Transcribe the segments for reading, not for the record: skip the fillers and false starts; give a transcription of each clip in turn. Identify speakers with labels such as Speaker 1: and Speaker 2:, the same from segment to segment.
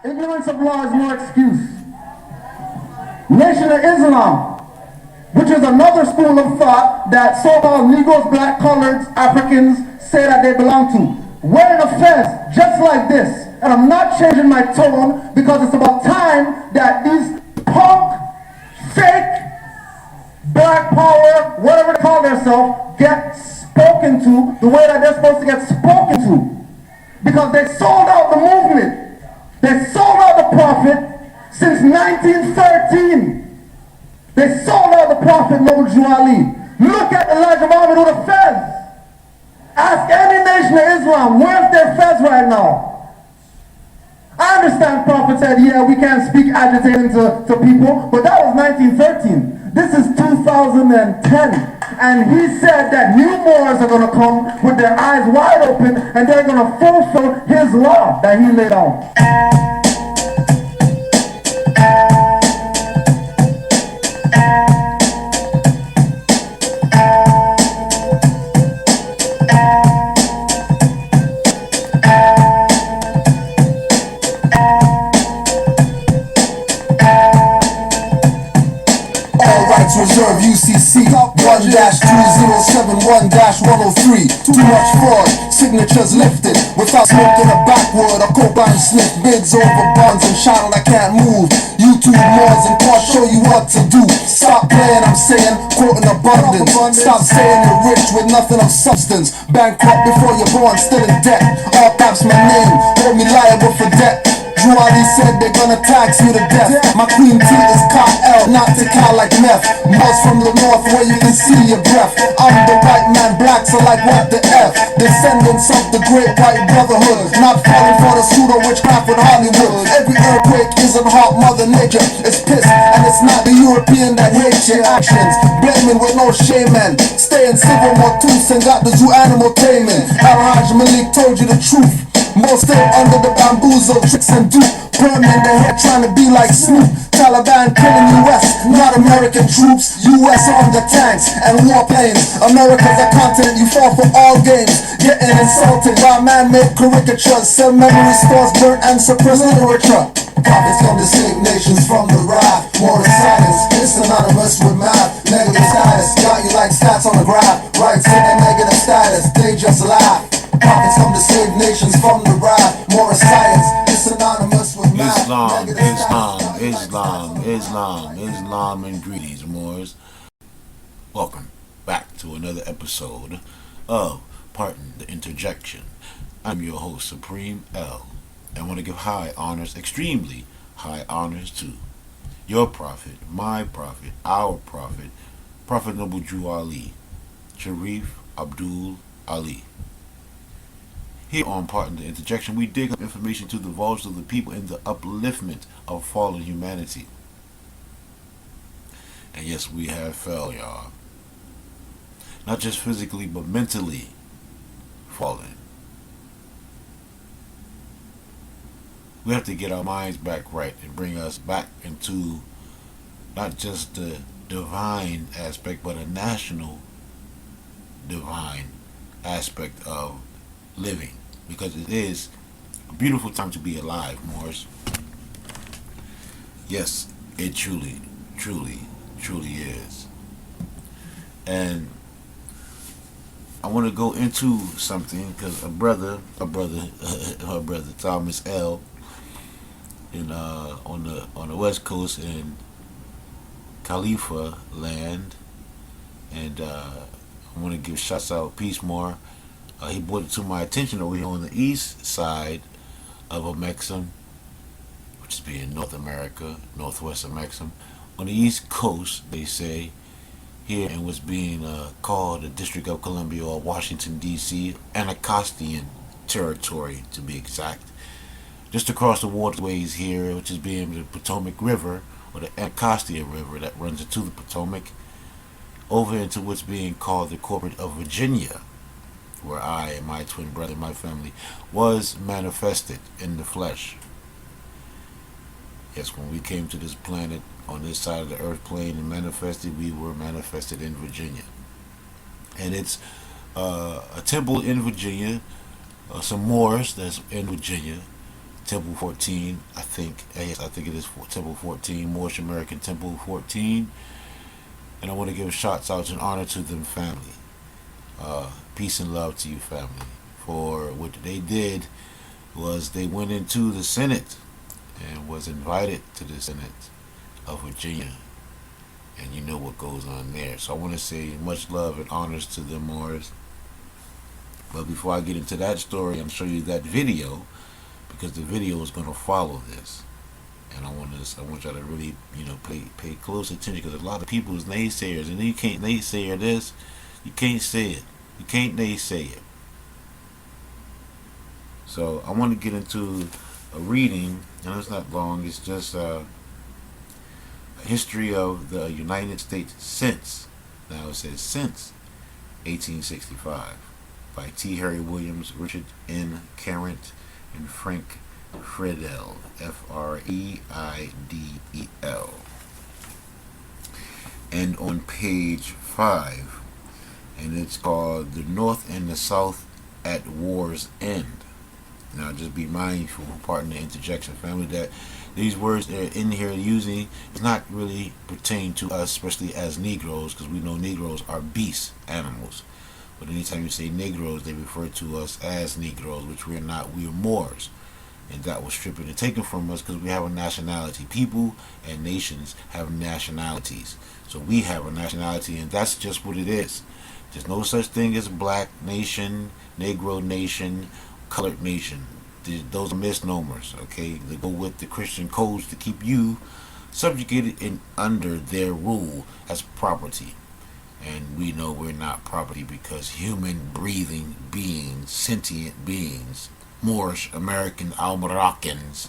Speaker 1: Ignorance of law is no excuse. Nation of Islam, which is another school of thought that so-called Negroes, black, coloreds, Africans say that they belong to. Wearing a fez just like this. And I'm not changing my tone because it's about time that these punk, fake, black power, whatever they call themselves, get spoken to the way that they're supposed to get spoken to. Because they sold out the movement. They sold out the prophet since 1913. They sold out the prophet Noble Ali. Look at Elijah Muhammad with a fez. Ask any nation of Islam, where's their fez right now? I understand Prophet said, yeah, we can't speak agitating to people, but that was 1913. This is 2010. And he said that new Moors are going to come with their eyes wide open and they're going to fulfill his law that he laid out.
Speaker 2: Reserve UCC 1-2071-103. Too much fraud, signatures lifted without smoking a backwood. A combine sniff bids over bonds and shot I can't move. YouTube Moors and cars show you what to do. Stop playing, I'm saying, quoting abundance. Stop saying you're rich with nothing of substance. Bankrupt before you're born, still in debt. All caps my name, hold me liable for debt. Ali said they're gonna tax you to death. My queen T is Kyle, not to Kyle like meth. Moors from the north where you can see your breath. I'm the white man, blacks are like what the F. Descendants of the great white brotherhood, not falling for the pseudo witchcraft with Hollywood. Every earthquake isn't hot, mother nature is pissed. And it's not the European that hates your actions. Blaming with no shame and staying civil more tools and got the zoo animal taming. Al-Haj Malik told you the truth. Most still under the bamboozle, tricks and dupe. Perm in the head trying to be like Snoop. Taliban killing US, not American troops. US on the tanks and warplanes. America's a continent, you fall for all games. Getting insulted by man-made caricatures. Sell memory stores, burnt and suppressed literature. Prophets come to save nations from the wrath. More than science, it's synonymous with math. Negative status, got you like stats on the graph. Right saying negative status, they just laugh. Prophets come to save nations from the wrath. More science, it's synonymous with math.
Speaker 3: Islam, and greetings, Moors. Welcome back to another episode of Pardon the Interjection. I'm your host, Supreme L. I want to give high honors, extremely high honors to your prophet, my prophet, our prophet, Prophet Noble Ali, Sharif Abdul Ali. Here on Pardon the Interjection, we dig up information to the voice of the people in the upliftment of fallen humanity. And yes, we have fell, y'all. Not just physically, but mentally fallen. We have to get our minds back right and bring us back into not just the divine aspect, but a national divine aspect of living, because it is a beautiful time to be alive, Moors. Yes, it truly is. And I want to go into something because my brother Thomas L. in on the West Coast in Khalifa land, and I want to give shouts out Peace More. He brought it to my attention over here on the east side of a Mexum, which is being North America, Northwest of Mexum. On the East Coast, they say, here in what's being called the District of Columbia or Washington, D.C., Anacostia territory to be exact. Just across the waterways here, which is being the Potomac River, or the Anacostia River that runs into the Potomac, over into what's being called the Corporate of Virginia, where I and my twin brother, my family, was manifested in the flesh. Yes, when we came to this planet, on this side of the earth plane and manifested, we were manifested in Virginia. And it's a temple in Virginia, some Moors that's in Virginia, Temple 14, I think. Yes, I think it is Temple 14, Moorish American Temple 14. And I want to give shots out and honor to them family. Peace and love to you family. For what they did was they went into the Senate and was invited to the Senate of Virginia. And you know what goes on there. So I want to say much love and honors to them Moors. But before I get into that story, I'm going to show you that video because the video is going to follow this. And I want y'all to really, pay close attention because a lot of people is naysayers, and you can't naysayer this, you can't say it, you can't naysay it. So I want to get into a reading, and it's not long. It's just a history of the United States since. Now it says since 1865 by T. Harry Williams, Richard N. Carrent, and Frank Friedel, Freidel. And on page 5, and it's called The North and the South at War's End. Now just be mindful, pardon the interjection family, that these words that are in here using is not really pertain to us, especially as Negroes, because we know Negroes are beast animals. But anytime you say Negroes, they refer to us as Negroes, which we're not. We are Moors. And that was stripped and taken from us because we have a nationality. People and nations have nationalities. So we have a nationality, and that's just what it is. There's no such thing as black nation, Negro nation, colored nation. Those are misnomers, okay? They go with the Christian codes to keep you subjugated and under their rule as property. And we know we're not property because human breathing beings, sentient beings, Moorish American Almoroccans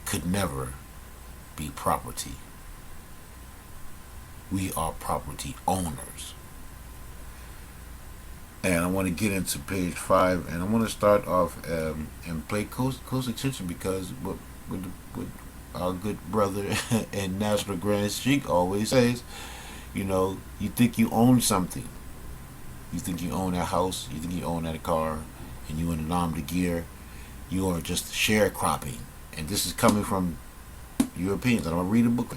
Speaker 3: could never be property. We are property owners. And I want to get into page 5, and I want to start off and pay close attention because what our good brother and National Grand Sheik always says, you think you own something. You think you own that house, you think you own that car, and you in an armed gear, you are just sharecropping. And this is coming from Europeans. I'm going to read a book.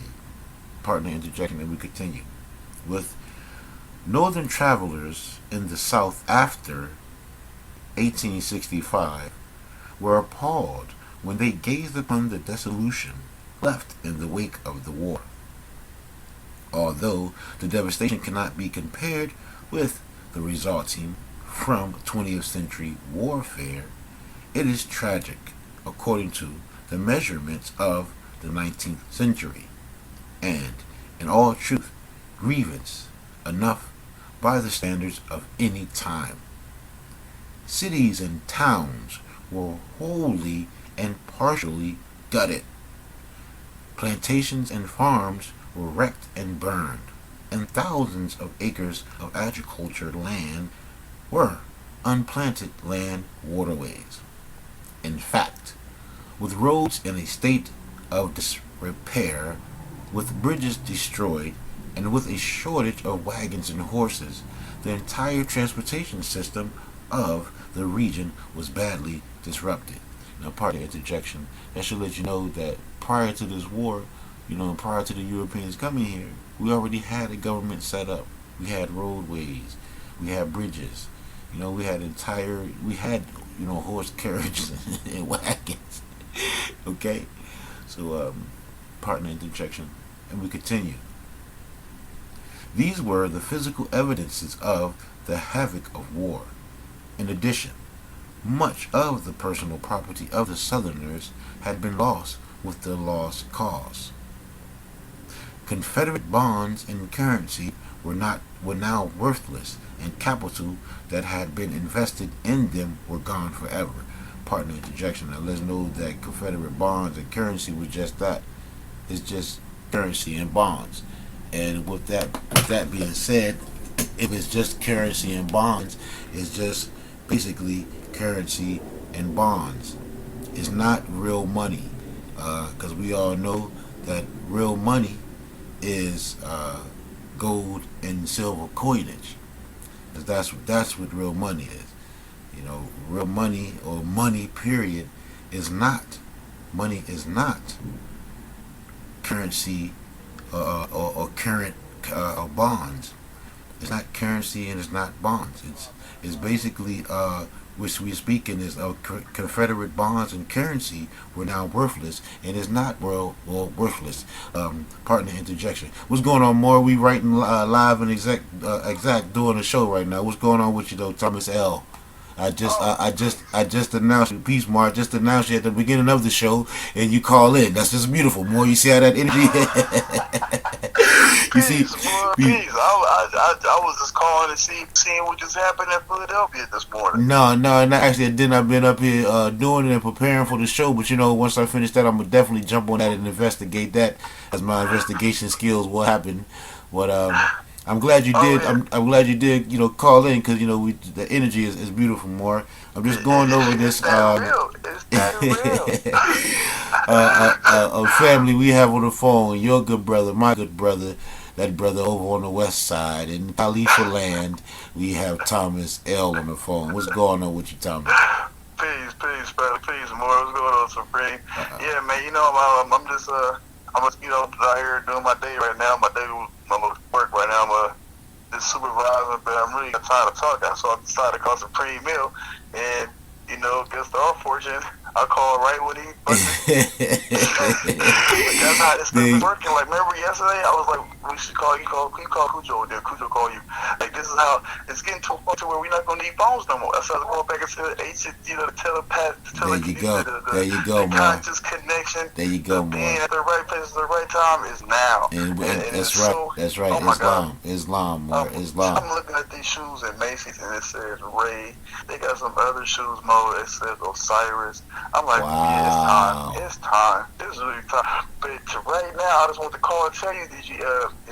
Speaker 3: Partner interjection, and we continue. With northern travelers in the South after 1865 were appalled when they gazed upon the dissolution left in the wake of the war. Although the devastation cannot be compared with the resulting from 20th century warfare, it is tragic according to the measurements of the 19th century, and in all truth, grievance enough by the standards of any time. Cities and towns were wholly and partially gutted. Plantations and farms were wrecked and burned, and thousands of acres of agriculture land were unplanted land waterways. In fact, with roads in a state of disrepair, with bridges destroyed, and with a shortage of wagons and horses, the entire transportation system of the region was badly disrupted. Now, part of the interjection, that should let you know that prior to this war, prior to the Europeans coming here, we already had a government set up. We had roadways, we had bridges, we had horse carriages and wagons. Okay? So, partner interjection, and we continue. These were the physical evidences of the havoc of war. In addition, much of the personal property of the Southerners had been lost with the lost cause. Confederate bonds and currency were now worthless, and capital that had been invested in them were gone forever. Partner interjection. Now let's know that Confederate bonds and currency was just that. It's just currency and bonds. And with that being said, if it's just currency and bonds, it's just basically currency and bonds. It's not real money, because we all know that real money is gold and silver coinage. That's what real money is. Real money or money period is not money is not currency or current bonds. It's not currency and it's not bonds. It's basically which we speaking is Confederate bonds and currency were now worthless, and it's not worthless. Partner interjection. What's going on, more? We writing live and exact doing a show right now. What's going on with you though, Thomas L? I just announced you. Peace, Mark. Just announced you at the beginning of the show, and you call in. That's just beautiful. More, you see how that energy. You see,
Speaker 4: Peace. I was just calling to seeing what just happened in Philadelphia this morning.
Speaker 3: No, actually, I didn't. I've been up here doing it and preparing for the show. But you know, once I finish that, I'm gonna definitely jump on that and investigate that, as my investigation skills will happen. But I'm glad you did.
Speaker 4: Yeah.
Speaker 3: I'm glad you did. You know, call in because you know the energy is beautiful. More. I'm just going over this.
Speaker 4: It's that real.
Speaker 3: A family we have on the phone. Your good brother, my good brother, that brother over on the west side in Khalifa land. We have Thomas L on the phone. What's going on with you, Thomas?
Speaker 4: Peace, brother. Peace, more. What's going on, Supreme? Yeah, man. You know, I'm just out here doing my day right now. I'm at work right now. I'm this supervisor, but I'm really not trying to talk. So I decided to call Supreme Mill, and you know, guess the unfortunate, I called right when he. That's how this stuff is working. Like, remember yesterday, I was like, we should call you. Call Cujo, and then Cujo call you. Like, this is how it's getting to a point to where we're not gonna need phones no more. That's how going back into the ancient, the telepath.
Speaker 3: There you go. There you go,
Speaker 4: the
Speaker 3: man.
Speaker 4: conscious connection.
Speaker 3: There you go,
Speaker 4: being
Speaker 3: man.
Speaker 4: at the right place at the right time is now.
Speaker 3: And that's
Speaker 4: it's
Speaker 3: right.
Speaker 4: So,
Speaker 3: That's right.
Speaker 4: Oh my God.
Speaker 3: Islam,
Speaker 4: Islam. I'm looking at these shoes at Macy's and it says Ray. They got some other shoes, Mo. It says Osiris. I'm like,
Speaker 3: wow.
Speaker 4: Yeah, it's time. It's really time. But right now, I just want to call and tell you, did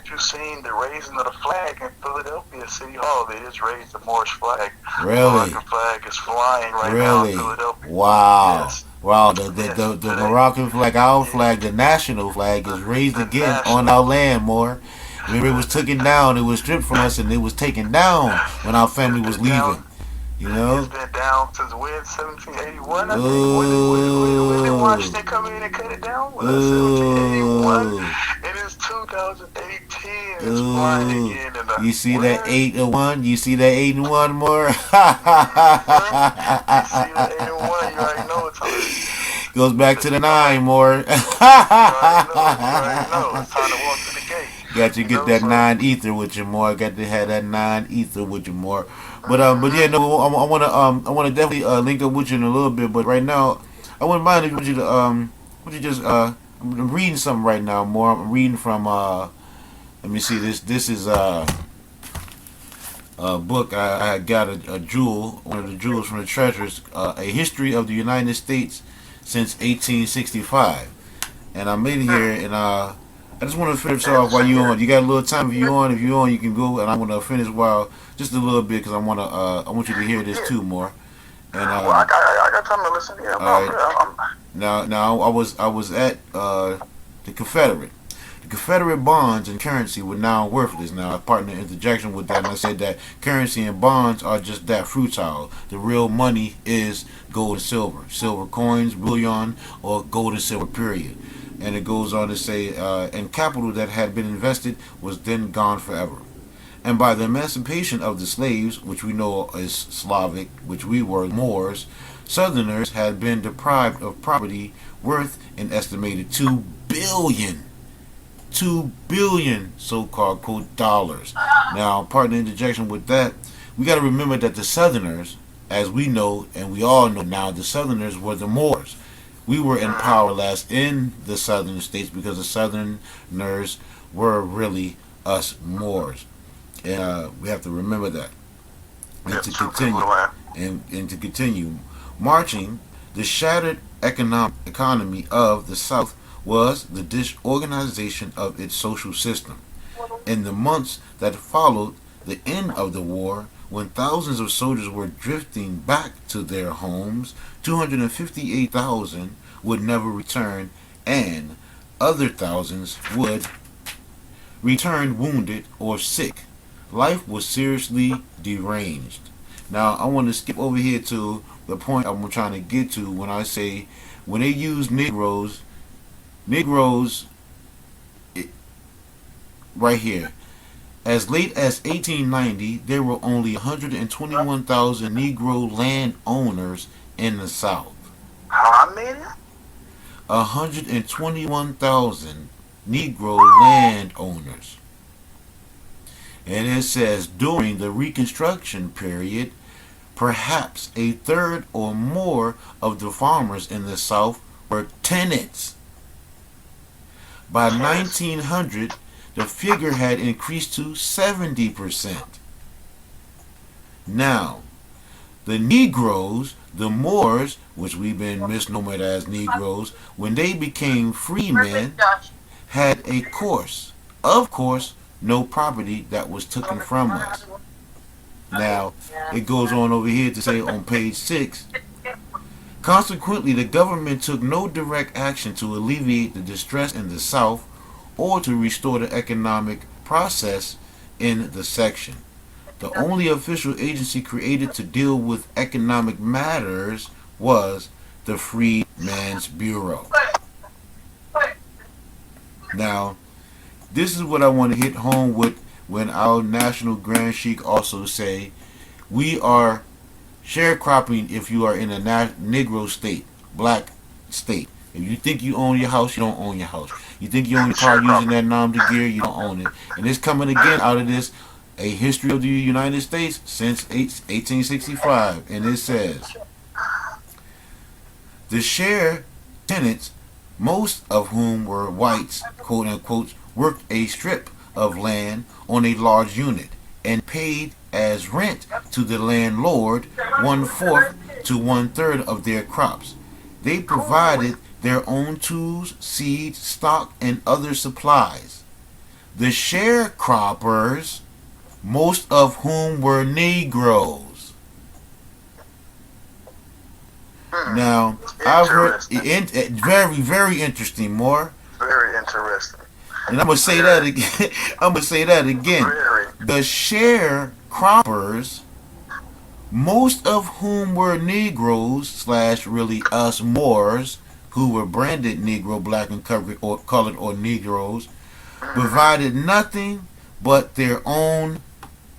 Speaker 4: you seen the raising of the flag in Philadelphia City Hall? They just raised the Moorish flag.
Speaker 3: Really?
Speaker 4: The Moroccan flag is flying right now in Philadelphia.
Speaker 3: Wow.
Speaker 4: Yes.
Speaker 3: Wow, the Moroccan flag, our flag, the national flag is raised again on our land, more. Remember, it was taken down, it was stripped from us, and it was taken down when our family was leaving. You know?
Speaker 4: It's been down since when? 1781, I think. When did Washington come in and cut it down? 1781. And it's 2018. It's flying again. And
Speaker 3: you see that 8 and 1? You see that 8 and 1 more?
Speaker 4: You see that 8 and 1? You already know it's on.
Speaker 3: Goes back to the 9 more.
Speaker 4: You already know. It's time to walk to the gate.
Speaker 3: Got to get that 9 ether with you more. Got to have that 9 ether with you more. But yeah, no, I wanna definitely link up with you in a little bit. But right now, I wouldn't mind if you would you just I'm reading something right now. More, I'm reading from let me see this. This is a book I got a jewel, one of the jewels from the treasures, a history of the United States since 1865, and I made it here and I just want to finish off while you on. You got a little time. If you on, you can go, and I'm gonna finish while just a little bit because I want you to hear this too more. And
Speaker 4: well, I got time to listen. Yeah,
Speaker 3: right. Now I was at the Confederate. The Confederate bonds and currency were now worthless. Now I partner interjection with that, and I said that currency and bonds are just that futile. The real money is gold and silver coins, bullion, or gold and silver. Period. And it goes on to say, and capital that had been invested was then gone forever. And by the emancipation of the slaves, which we know is Slavic, which we were Moors, Southerners had been deprived of property worth an estimated 2 billion so-called quote dollars. Now, partner interjection with that, we got to remember that the Southerners, as we know and we all know now, the Southerners were the Moors. We were in power last in the southern states because the Southerners were really us Moors. And we have to remember that. And to continue, marching, the shattered economy of the South was the disorganization of its social system. In the months that followed the end of the war, when thousands of soldiers were drifting back to their homes, 258,000 would never return, and other thousands would return wounded or sick. Life was seriously deranged. Now, I want to skip over here to the point I'm trying to get to when I say when they use Negroes, right here. As late as 1890, there were only 121,000 Negro landowners in the South.
Speaker 4: How many?
Speaker 3: 121,000 Negro landowners. And it says during the Reconstruction period, perhaps a third or more of the farmers in the South were tenants. By 1900, the figure had increased to 70%. Now, the Negroes, the Moors, which we've been misnomered as Negroes, when they became freemen, had a course. Of course, no property that was taken from us. Now, it goes on over here to say on page 6, consequently, the government took no direct action to alleviate the distress in the South or to restore the economic process in the section. The only official agency created to deal with economic matters was the Freedmen's Bureau. Now, this is what I want to hit home with when our National Grand Sheik also say, we are sharecropping if you are in a Negro state, black state. If you think you own your house, you don't own your house. You think you own your car using that nom de guerre, you don't own it. And it's coming again out of this, a history of the United States since 1865. And it says, the share tenants, most of whom were whites, quote unquote, worked a strip of land on a large unit and paid as rent to the landlord 1/4 to 1/3 of their crops. They provided their own tools, seeds, stock, and other supplies. The sharecroppers, most of whom were Negroes. Now, I've heard very, very interesting, more.
Speaker 4: Very interesting.
Speaker 3: And I'm gonna say that again. I'm gonna say that again. The sharecroppers, most of whom were Negroes / really us Moors, who were branded Negro, black, and colored or Negroes, provided nothing but their own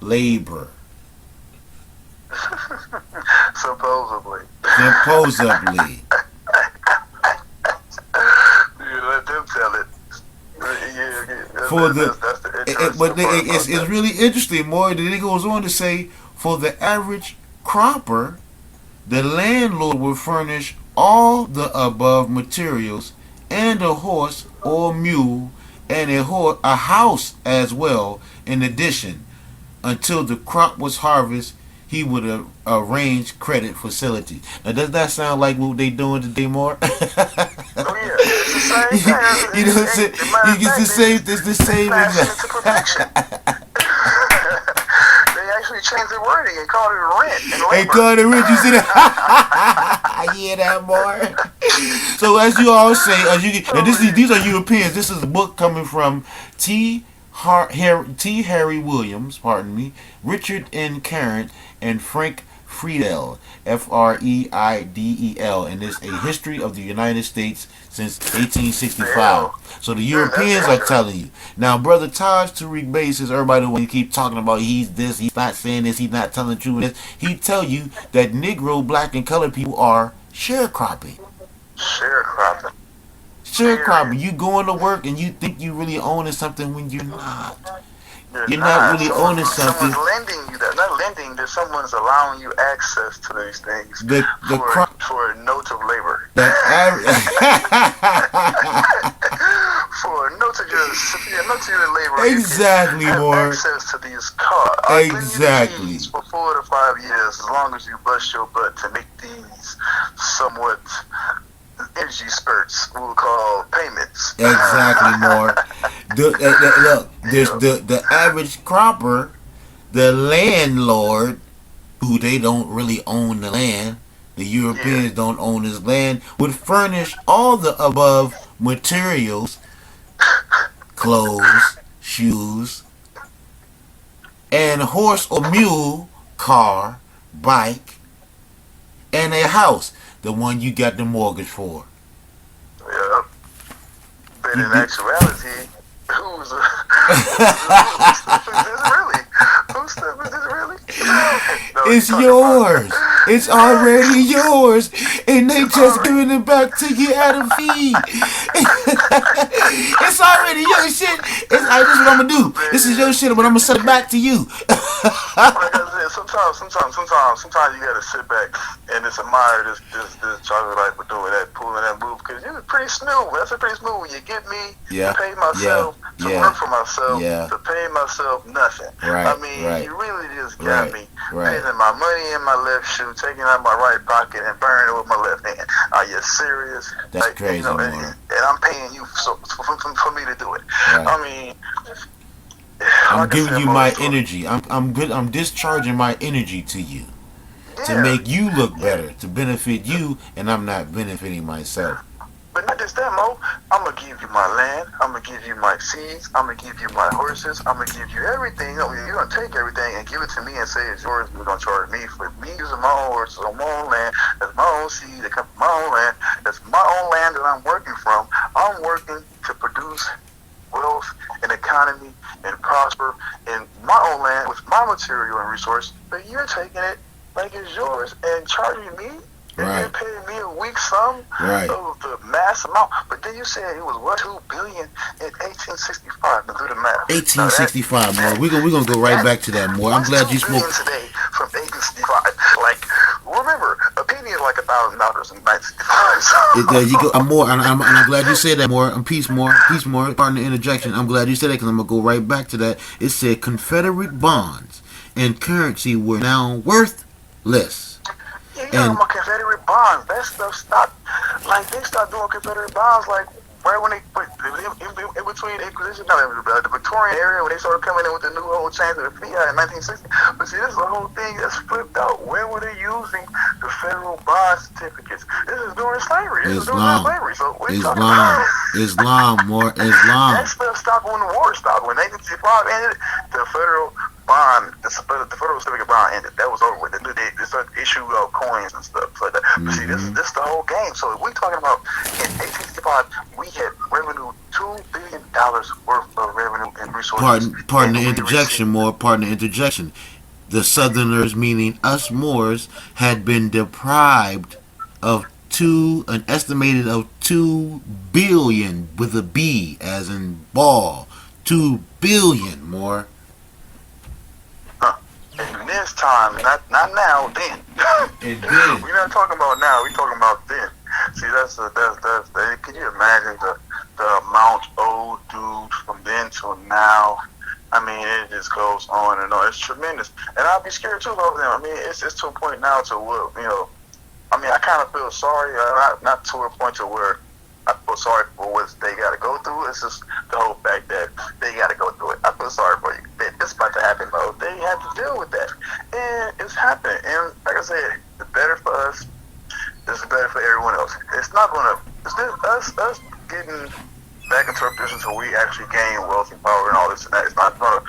Speaker 3: labor.
Speaker 4: Supposedly.
Speaker 3: Supposedly.
Speaker 4: You let them tell it.
Speaker 3: For it's really interesting, more. Then it goes on to say, for the average cropper, the landlord will furnish all the above materials and a horse or mule and a house as well. In addition, until the crop was harvested, he would arrange credit facilities. Now, does that sound like what they doing today, more?
Speaker 4: Oh yeah, it's the same thing.
Speaker 3: You know what I'm saying? It's the same. It's the same.
Speaker 4: They actually changed the wording and called it rent and labor.
Speaker 3: They called it rent. You see that? I hear that, more. So as you all say, these are Europeans. This is a book coming from T. Harry Williams, pardon me, Richard N. Carrant, and Frank Friedel, Freidel, and it's a history of the United States since 1865. So the Europeans are telling you. Now, Brother Taj Tariq Bey says, everybody when you keep talking about he's this, he's not saying this, he's not telling the truth. He tell you that Negro, black, and colored people are sharecropping.
Speaker 4: Sharecropping.
Speaker 3: Sharecropping. You going to work and you think you really owning something when you're not. You're not really owning something.
Speaker 4: Someone's lending you that. Not lending, that someone's allowing you access to these things for notes of labor. For notes of your labor.
Speaker 3: Exactly,
Speaker 4: you can
Speaker 3: more.
Speaker 4: have access to these cars.
Speaker 3: Exactly.
Speaker 4: For 4 to 5 years, as long as you bust your butt to make these somewhat energy spurts we'll call payments.
Speaker 3: Exactly, more. Look, there's the average cropper, the landlord, who they don't really own the land. The Europeans don't own this land, would furnish all the above materials, clothes, shoes, and horse or mule, car, bike, and a house, the one you got the mortgage for.
Speaker 4: Yeah. But in actuality, whose stuff is this really? Whose stuff is this really? No,
Speaker 3: It's
Speaker 4: you're talking
Speaker 3: yours.
Speaker 4: about.
Speaker 3: It's already yours, and they just giving it back to you at a fee. It's already your shit. It's like, this is what I'm gonna do. This is your shit, but I'm gonna send it back to you.
Speaker 4: Like I said, sometimes you gotta sit back and just admire this chocolate life for doing that, pulling that move, because it's pretty smooth. That's a pretty smooth. When you get me
Speaker 3: Yeah,
Speaker 4: to pay myself, to
Speaker 3: yeah,
Speaker 4: work for myself,
Speaker 3: yeah.
Speaker 4: to pay myself nothing.
Speaker 3: Right,
Speaker 4: I mean,
Speaker 3: right.
Speaker 4: you really just got
Speaker 3: Right,
Speaker 4: me
Speaker 3: right.
Speaker 4: putting my money in my left shoe, taking out my right pocket, and burning it with my left hand. Are you serious?
Speaker 3: That's
Speaker 4: Like,
Speaker 3: crazy,
Speaker 4: and
Speaker 3: man.
Speaker 4: I'm paying you for me to do it.
Speaker 3: Right.
Speaker 4: I mean.
Speaker 3: I'm
Speaker 4: like I
Speaker 3: giving
Speaker 4: said,
Speaker 3: you
Speaker 4: Mo,
Speaker 3: my
Speaker 4: it's for-
Speaker 3: energy. I'm good. I'm discharging my energy to you to
Speaker 4: Yeah.
Speaker 3: make you look better, to benefit you, and I'm not benefiting myself.
Speaker 4: But not just that, Mo. I'm gonna give you my land. I'm gonna give you my seeds. I'm gonna give you my horses. I'm gonna give you everything. You're gonna take everything and give it to me and say it's yours. You're gonna charge me for me using my own horses on my own land. That's my own seed that come from my own land. That's my own land that I'm working from. I'm working to produce wealth and economy and prosper in my own land with my material and resource. But you're taking it like it's yours and charging me. And
Speaker 3: Right.
Speaker 4: then paying me a weak sum
Speaker 3: Right.
Speaker 4: of the mass amount. But then you said it was what, $2 billion in 1865. Now do the math.
Speaker 3: 1865, more. We're gonna go right back to that, more. I'm glad you spoke.
Speaker 4: Today from 1865. Like, remember, a penny is like $1,000 in 1965.
Speaker 3: There you go. I'm more, and I'm glad you said that, more. I'm peace, more. Pardon the interjection. I'm glad you said that because I'm gonna go right back to that. It said Confederate bonds and currency were now worthless.
Speaker 4: Yeah, you know, my Confederate bonds. That stuff stopped. Like, they stopped doing Confederate bonds, like, right when they put in between the Inquisition, the Victorian area, when they started coming in with the new whole change of the fiat in 1960. But see, this is the whole thing that's flipped out. When were they using the federal bond certificates? This is during slavery. This is during slavery. So what are you talking about?
Speaker 3: Islam, more Islam.
Speaker 4: That stuff stopped when the war stopped. When 1965 ended, the federal bond, the federal certificate bond ended. That was over with. They started issue coins and stuff like that. But see, this is the whole game. So if we're talking about in 1865, we had revenue $2 billion worth of revenue and resources.
Speaker 3: Pardon the interjection, more. Pardon the interjection. The Southerners, meaning us Moors, had been deprived of an estimated of 2 billion with a B, as in ball. 2 billion, more.
Speaker 4: And this time, not now, then.
Speaker 3: It did.
Speaker 4: We're not talking about now. We're talking about then. See, that's can you imagine the amount owed due from then till now? I mean, it just goes on and on. It's tremendous, and I'll be scared too about them. I mean, it's to a point now to where, you know. I mean, I kind of feel sorry, not to a point to where I feel sorry for what they got to go through. It's just the whole fact that they got to go through it. I feel sorry for you. It's about to happen, though. They have to deal with that, and it's happening. And like I said, it's better for us. It's better for everyone else. It's not gonna. It's just us getting back into our position so we actually gain wealth and power and all this and that. It's not gonna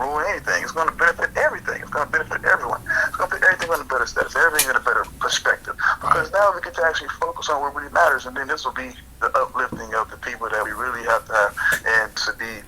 Speaker 4: ruin anything. It's gonna benefit everything. It's gonna benefit everyone. It's gonna put everything on a better status, everything in a better perspective. Because now we get to actually focus on what really matters, and then this will be the uplifting of the people that we really have to have, and to be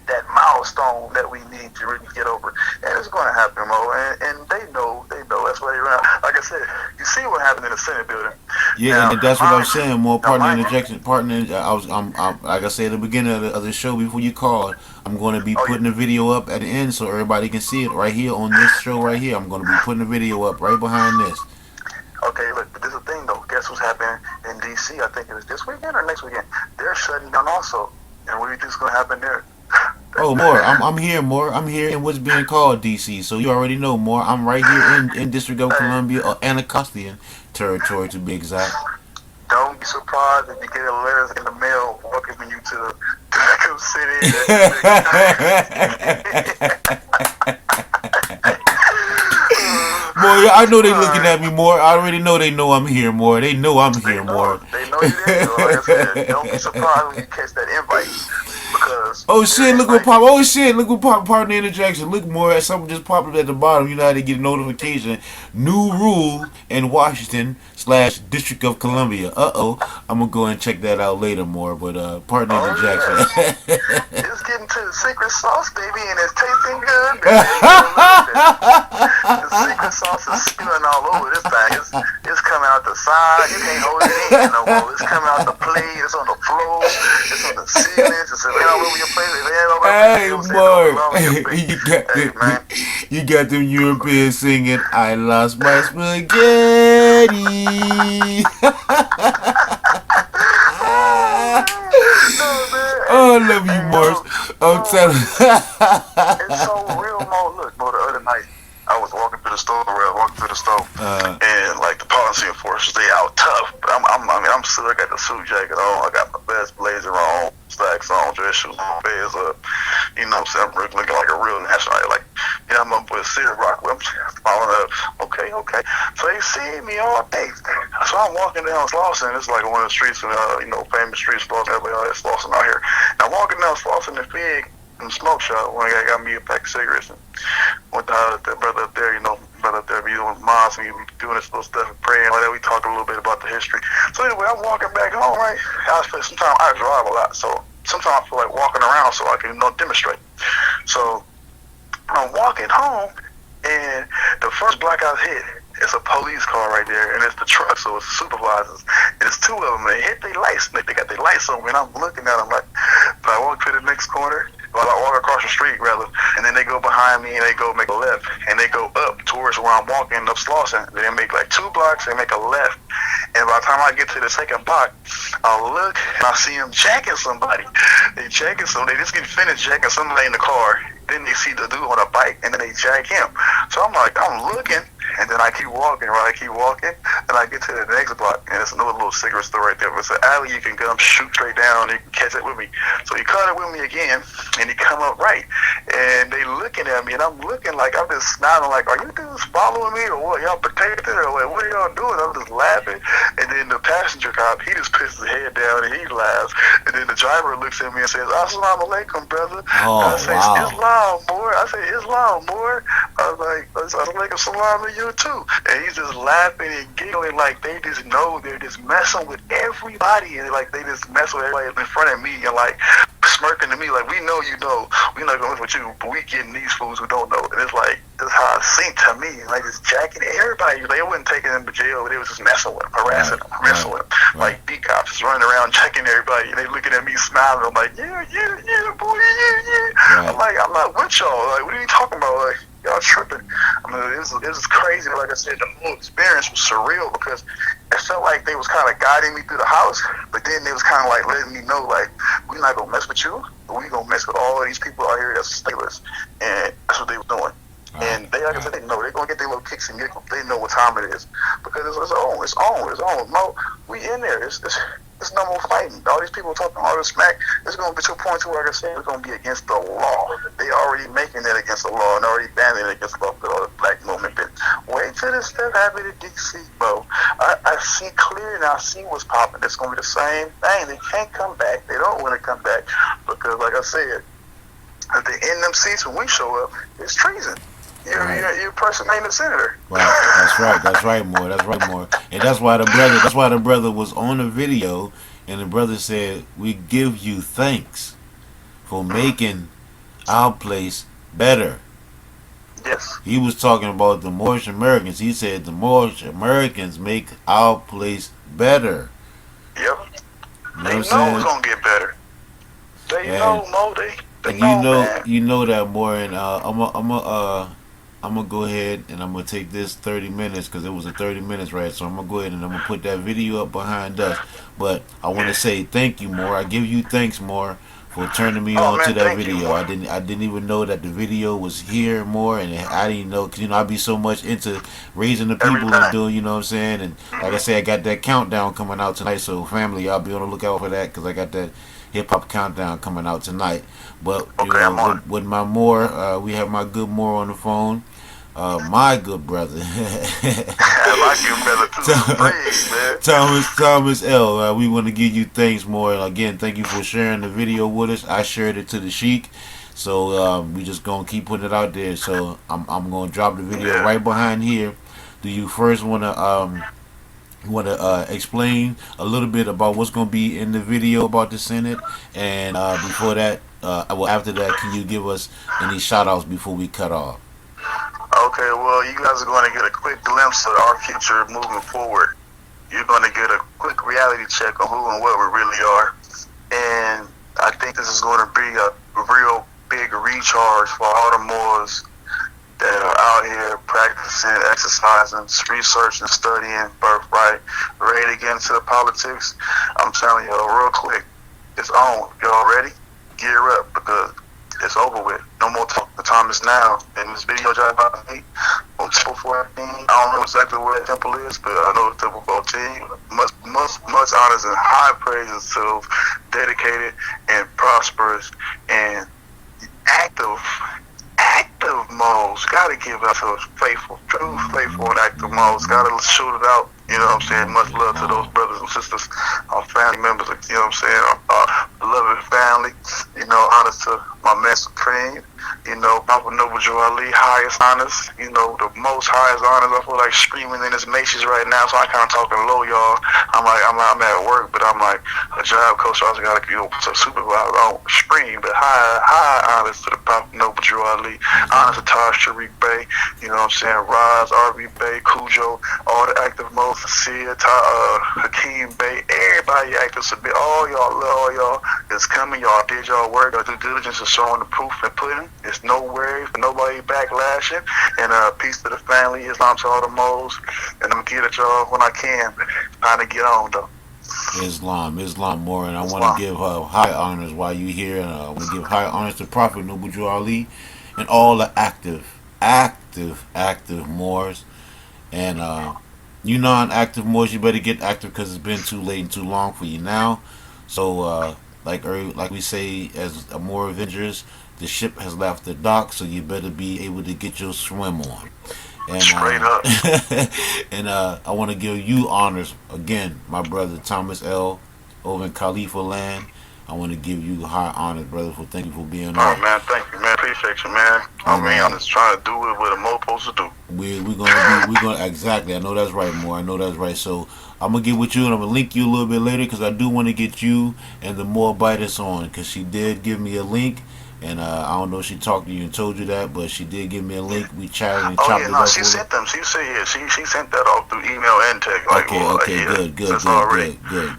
Speaker 4: that milestone that we need to really get over. And it's going to happen, Mo. And they know. That's why they run. Like I said, you see what happened in the Senate building.
Speaker 3: Yeah,
Speaker 4: now,
Speaker 3: and that's what I'm saying. More pardon the interjection. I'm like I said at the beginning of the show before you called. I'm going to be putting the video up at the end so everybody can see it right here on this show right here. I'm going to be putting the video up right behind this.
Speaker 4: Okay, look, but there's a thing though. Guess what's happening in D.C.? I think it was this weekend or next weekend. They're shutting down also. And what do you think's going to happen there?
Speaker 3: Oh, more. I'm here, more. I'm here in what's being called D.C. So you already know, more. I'm right here in District of Columbia, or Anacostia territory to be exact.
Speaker 4: Don't be surprised if you get a letter in the mail welcoming you to Raccoon City.
Speaker 3: More, I know they looking at me, more. I already know they know I'm here, more. They know I'm here, more.
Speaker 4: They know you there. So like I said, don't be surprised when you catch that invite. Because
Speaker 3: oh shit, look what pop. Oh shit, look what pop. Pardon the interjection. Look, more at something just popped up at the bottom. You know how to get a notification. New rule in Washington District of Columbia. I'm gonna go and check that out later more. But partner
Speaker 4: Oh
Speaker 3: Interjection.
Speaker 4: yeah, it's getting to the secret sauce, baby, and it's tasting good. Baby. The secret sauce is spilling all over this thing. It's coming out the side. You can't hold it in no more. It's coming out the plate. It's on the floor. It's on the ceiling. It's all over your plate. It's all over
Speaker 3: Hey,
Speaker 4: your plate.
Speaker 3: boy,
Speaker 4: Hey, man.
Speaker 3: you got them Europeans singing, "I lost my spaghetti."
Speaker 4: No, man.
Speaker 3: Oh, I love you,
Speaker 4: Hey,
Speaker 3: Morris. I'm
Speaker 4: it's
Speaker 3: telling.
Speaker 4: so real, Mo. Look, Mo, the other night, I was walking through the store, and like the policy enforcers, they out tough. But I'm still, I got the suit jacket on, I got my best blazer on, slacks on, dress shoes on, fez up. You know what I'm saying? I'm looking like a real national. Like, I'm up with City Rock. I'm following up. Okay. So they see me all day. So I'm walking down Slauson. It's like one of the streets, famous streets, Slauson. Everybody that's Slauson out here. And I'm walking down Slauson and Fig in the smoke shop when I got me a pack of cigarettes. And went to the brother up there, be doing mosques and be doing this little stuff and praying like that. We talked a little bit about the history. So anyway, I'm walking back home, right? Sometimes I drive a lot, so sometimes I feel like walking around so I can demonstrate. So I'm walking home, and the first block I hit, it's a police car right there, and it's the truck, so it's the supervisors. And it's two of them, and they hit their lights, and they got their lights on me, and I'm looking at them like, I walk to the next corner, well, I walk across the street, rather, and then they go behind me, and they go make a left, and they go up towards where I'm walking, up Slauson. They make like 2 blocks, they make a left, and by the time I get to the second block, I look, and I see them jacking somebody. They just get finished jacking somebody in the car. Then they see the dude on a bike, and then they jack him. So I'm looking, and then I keep walking, and I get to the next block, and it's another little cigarette store right there. But it's an alley you can come shoot straight down, and you can catch it with me. So he caught it with me again, and he come up right, and they looking at me, and I'm looking like, I'm just smiling like, are you dudes following me, or what? Y'all protected, or what are y'all doing? I'm just laughing, and then the passenger cop, he just puts his head down, and he laughs, and then the driver looks at me and says, "Assalamu alaikum, brother."
Speaker 3: Oh,
Speaker 4: I say,
Speaker 3: wow.
Speaker 4: "Islam, boy." I say, "Islam, boy." I was like, "Assalamu salam to you too." And he's just laughing and giggling like they just know they're just messing with everybody, and like they just mess with everybody in front of me, and like smirking to me like, "We know you know, we're not going with you, but we getting these fools who don't know." And it's like, that's how it seemed to me, like just jacking everybody. They wasn't taking them to jail, they was just messing with them, harassing them, messing with them. Like beat cops just running around checking everybody, and they looking at me smiling. I'm like, yeah, boy, yeah. I'm not with y'all. Like, what are you talking about? Like, y'all tripping. I mean, it was crazy. Like I said, the whole experience was surreal because it felt like they was kind of guiding me through the house, but then they was kind of like letting me know, like, we're not gonna mess with you, but we gonna mess with all of these people out here that's stateless, and that's what they were doing. And they, like I said, they know they're gonna get their little kicks and giggles. They know what time it is because it's on. No, we in there. It's no more fighting. All these people talking all this smack. It's gonna be to a point to where, like I said, it's gonna be against the law. They already making it against the law and already banning it against the law with all the black movement. But wait till this stuff happen in DC, bro. I see clear now. I see what's popping. It's gonna be the same thing. They can't come back. They don't want to come back because, like I said, at the end of them seats when we show up, it's treason. You're impersonating the senator.
Speaker 3: Right. That's right, more. And that's why the brother was on the video, and the brother said, "We give you thanks for making our place better."
Speaker 4: Yes.
Speaker 3: He was talking about the Moorish Americans. He said the Moorish Americans make our place better.
Speaker 4: Yep.
Speaker 3: You know
Speaker 4: They
Speaker 3: what I'm
Speaker 4: know
Speaker 3: saying?
Speaker 4: it's gonna get better. They
Speaker 3: And-
Speaker 4: know, Mo. They
Speaker 3: And
Speaker 4: know,
Speaker 3: you know that more. And I'm gonna go ahead and I'm gonna take this 30 minutes because it was a 30 minutes, right? So I'm gonna go ahead and I'm gonna put that video up behind us. But I want to say thank you, more. I give you thanks, more, for turning me on to that
Speaker 4: thank you,
Speaker 3: video.
Speaker 4: Moore.
Speaker 3: I didn't even know that the video was here, more, and I didn't know because I'd be so much into raising the people and
Speaker 4: Everything.
Speaker 3: doing, you know what I'm saying. And like I said, I got that countdown coming out tonight. So family, y'all be on the lookout for that because I got that hip hop countdown coming out tonight. But
Speaker 4: I'm on it.
Speaker 3: with my more, we have my good more on the phone. My good brother,
Speaker 4: I like you better too. Praise, man.
Speaker 3: Thomas L. We want to give you thanks, more. Again, thank you for sharing the video with us. I shared it to the Sheik, so we just gonna keep putting it out there. So I'm gonna drop the video right behind here. Do you first want to You want to explain a little bit about what's going to be in the video about the Senate, and before that, well, after that, can you give us any shout outs before we cut off?
Speaker 4: Okay, well, you guys are going to get a quick glimpse of our future moving forward. You're going to get a quick reality check on who and what we really are. And I think this is going to be a real big recharge for all the Moors that are out here practicing, exercising, researching, studying, birthright, ready to get into the politics. I'm telling y'all real quick, it's on. Y'all ready? Gear up, because it's over with. No more talk. The time is now. And this video dropped about 8 on Temple 14. I don't know exactly where the temple is, but I know it's Temple 14. Much honors and high praises to dedicated and prosperous and active modes. Gotta give up to those faithful, true faithful and active modes. Gotta shoot it out. You know what I'm saying? Much love to those brothers and sisters, our family members, you know what I'm saying? Our beloved family. You know, honors to my man Supreme. You know, Papa Noble Joe Ali, highest honors. You know, the most highest honors. I feel like screaming in his Macy's right now, so I kind of talking low, y'all. I'm at work, but I'm like a job coach. So I also got to, supervise. I don't scream, but high honors to the Papa Noble Joe Ali. Honors to Taj Sharik Bey. You know what I'm saying? Roz, RB Bey, Cujo, all the active modes. Sia, Hakeem Bey, everybody active. All y'all, love all y'all. It's coming. Y'all did y'all work. Your due diligence is showing the proof and pudding. It's no worry for nobody backlashing. And peace to the family. Islam to all the moles. And I'm gonna get at y'all when I can. Time to get on though.
Speaker 3: Islam more, and I want to give high honors while you here. And I want to give high honors to Prophet Noble Drew Ali and all the active Moors. And you non-active Moors, you better get active because it's been too late and too long for you now. So like we say as a Moor Avengers, the ship has left the dock, so you better be able to get your swim on. And
Speaker 4: Straight up.
Speaker 3: and I want to give you honors again, my brother Thomas L. over in Khalifa land. I want to give you high honors, brother, for thank you for being on.
Speaker 4: Oh man, thank you, man. Appreciate you, man. I'm just trying to do it what I'm supposed to do.
Speaker 3: We're gonna exactly. I know that's right, more. I know that's right. So I'm gonna get with you, and I'm gonna link you a little bit later because I do want to get you and the more biters on because she did give me a link. And I don't know if she talked to you and told you that, but she did give me a link. We chatted and chopped it up.
Speaker 4: She sent them. She said, yeah, she sent that off through email and text. Like,
Speaker 3: good.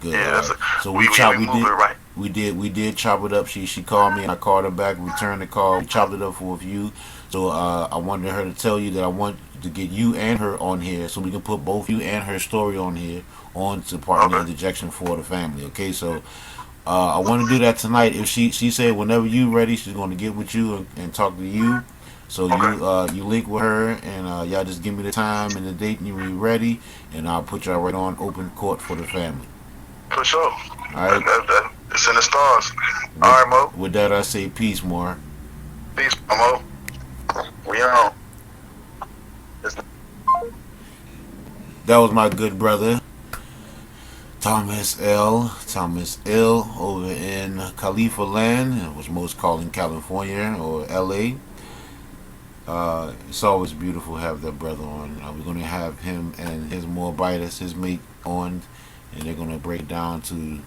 Speaker 4: Yeah,
Speaker 3: right. So
Speaker 4: we did. Right.
Speaker 3: We did chop it up. She called me and I called her back. Returned the call. We chopped it up for a few. So I wanted her to tell you that I want to get you and her on here so we can put both you and her story on here on to partner interjection for the family. Okay, so. I want to do that tonight. If she said whenever you ready, she's going to get with you and talk to you. So you link with her and y'all just give me the time and the date and you're ready, and I'll put y'all right on open court for the family.
Speaker 4: For sure.
Speaker 3: All right.
Speaker 4: It's in the stars. All right, Mo.
Speaker 3: With that, I say peace, more.
Speaker 4: Peace, Mo. We on.
Speaker 3: That was my good brother. Thomas L. over in Khalifa land, which most call in California or LA. It's always beautiful to have that brother on. We're going to have him and his Moabites, his mate, on, and they're going to break down to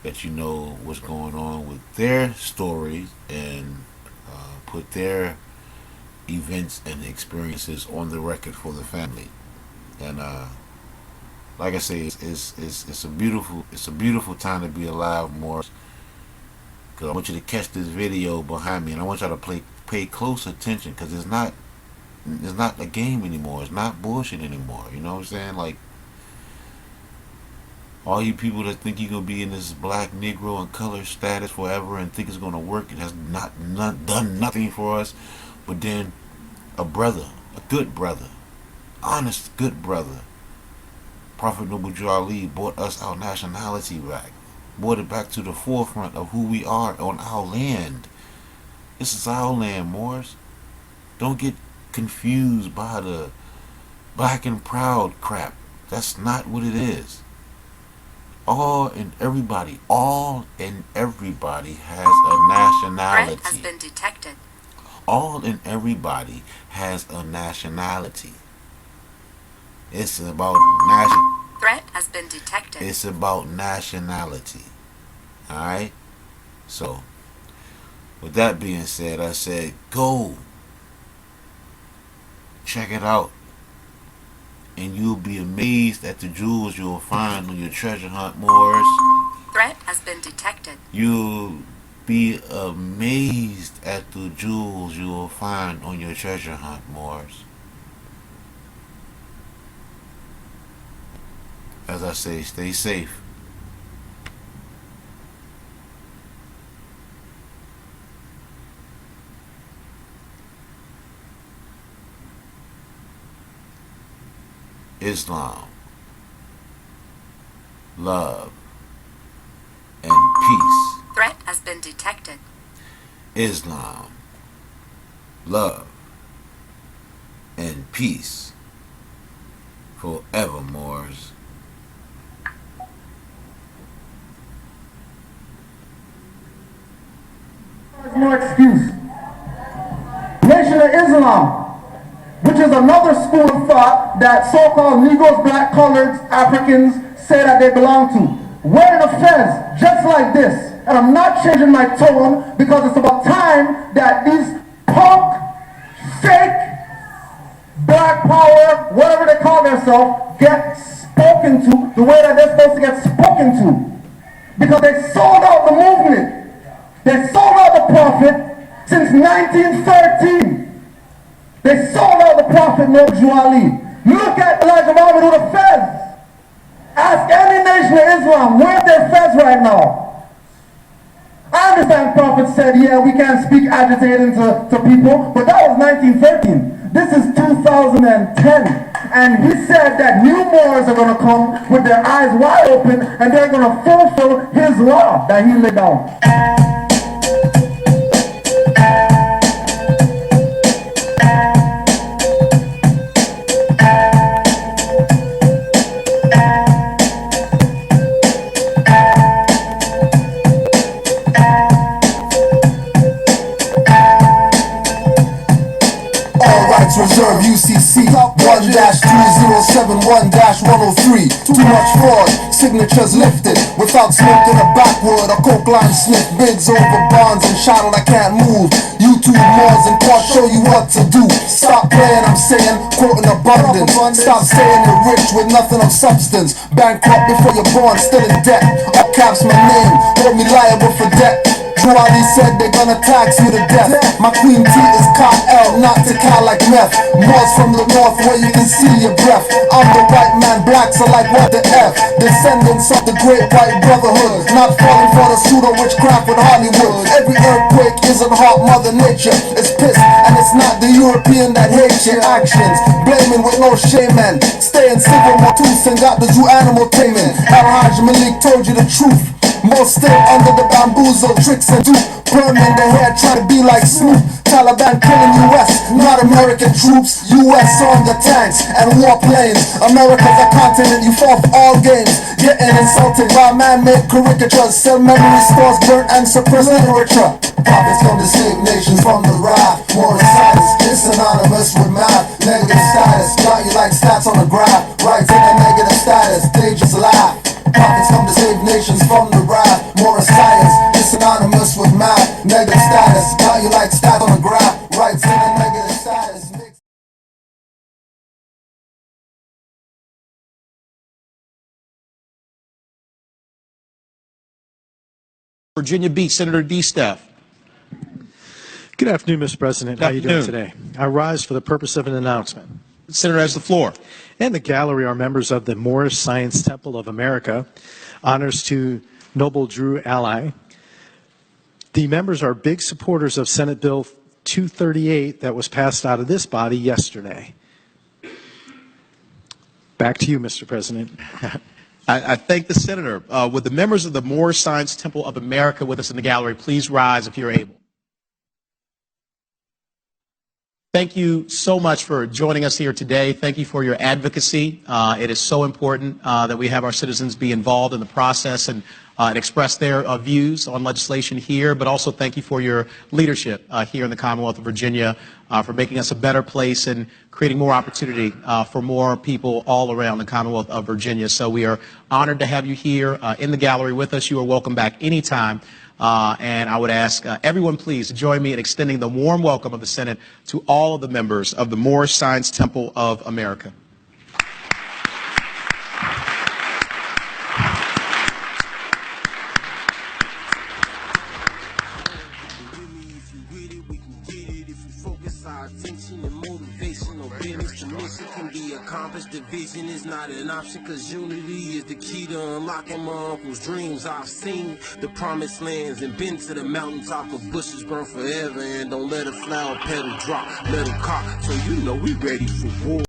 Speaker 3: let you know what's going on with their stories and put their events and experiences on the record for the family. And like I say, it's a beautiful time to be alive, more. Because I want you to catch this video behind me, and I want y'all to pay close attention, because it's not a game anymore. It's not bullshit anymore. You know what I'm saying? Like all you people that think you're gonna be in this black, Negro, and color status forever and think it's gonna work, it has not done nothing for us. But then a good brother, honest good brother, Prophet Noble Drew Ali brought us our nationality back, brought it back to the forefront of who we are on our land. This is our land, Moors. Don't get confused by the black and proud crap. That's not what it is. All and everybody has a nationality.
Speaker 5: Threat has been detected.
Speaker 3: All and everybody has a nationality. It's about
Speaker 5: Threat has been detected.
Speaker 3: It's about nationality. Alright? So, with that being said, I said, go. Check it out. And you'll be amazed at the jewels you'll find on your treasure hunt moors.
Speaker 5: Threat has been detected.
Speaker 3: You'll be amazed at the jewels you will find on your treasure hunt moors. As I say, stay safe. Islam, love, and peace.
Speaker 5: Threat has been detected.
Speaker 3: Islam, love, and peace forevermores.
Speaker 1: There's no excuse. Nation of Islam, which is another school of thought that so-called Negroes, black, coloreds, Africans say that they belong to. Wearing a fez just like this. And I'm not changing my tone because it's about time that these punk, fake, black power, whatever they call themselves, get spoken to the way that they're supposed to get spoken to. Because they sold out the movement. They sold out the prophet since 1913. They sold out the prophet Noble Ali. Look at Elijah Muhammad with a fez. Ask any nation of Islam, where's their fez right now? I understand Prophet said, yeah, we can't speak agitating to people, but that was 1913. This is 2010. And he said that new Moors are going to come with their eyes wide open and they're going to fulfill his law that he laid down.
Speaker 2: Reserve UCC 1-2071-103. Too much fraud, signatures lifted without smoking a backwood. A coke line sniff, bids over bonds and shottle I can't move. YouTube Moors and court show you what to do. Stop playing, I'm saying, quoting abundance. Stop saying you're rich with nothing of substance. Bankrupt before you're born, still in debt. Up caps my name, hold me liable for debt. Ali said they're gonna tax you to death. My queen T is Kyle, not to Kyle like meth. Moors from the north where you can see your breath. I'm the white man, blacks are like what the F. Descendants of the great white brotherhood, not falling for the pseudo witchcraft with Hollywood. Every earthquake isn't hot, Mother Nature is pissed, and it's not the European that hates your actions. Blaming with no shame, man. Staying civil, more tooth and got the zoo animal taming. Al-Hajj Malik told you the truth. Most still under the bamboozle, tricks and dupe. Burning the hair, try to be like Snoop. Taliban killing US, not American troops. US on the tanks and warplanes. America's a continent, you fall for all games. Getting insulted by man-made caricatures. Sell memory stores, burnt and suppress literature. Prophets come to save nations from the wrath. More science, it's synonymous with math. Negative status, got you like stats on the graph. Right in a negative status, they just laugh. Prophets come to save nations from the wrath. More science, it's synonymous with math. Negative status, got you like stats on the graph. Right in a negative status.
Speaker 6: Virginia Beach, Senator D. Staff.
Speaker 7: Good afternoon, Mr. President. How are you doing today? I rise for the purpose of an announcement.
Speaker 6: Senator has the floor.
Speaker 7: In the gallery are members of the Moorish Science Temple of America. Honors to Noble Drew Ally. The members are big supporters of Senate Bill 238 that was passed out of this body yesterday. Back to you, Mr. President.
Speaker 6: I thank the senator. Would the members of the Moorish Science Temple of America with us in the gallery please rise if you're able? Thank you so much for joining us here today. Thank you for your advocacy. It is so important that we have our citizens be involved in the process, and and express their views on legislation here, but also thank you for your leadership here in the Commonwealth of Virginia, for making us a better place and creating more opportunity for more people all around the Commonwealth of Virginia. So we are honored to have you here in the gallery with us. You are welcome back anytime. And I would ask everyone please to join me in extending the warm welcome of the Senate to all of the members of the Moorish Science Temple of America.
Speaker 8: Division is not an option, cause unity is the key to unlocking my uncle's dreams. I've seen the promised lands and been to the mountaintop of bushes burn forever. And don't let a flower petal drop, let them cock, so you know we ready for war.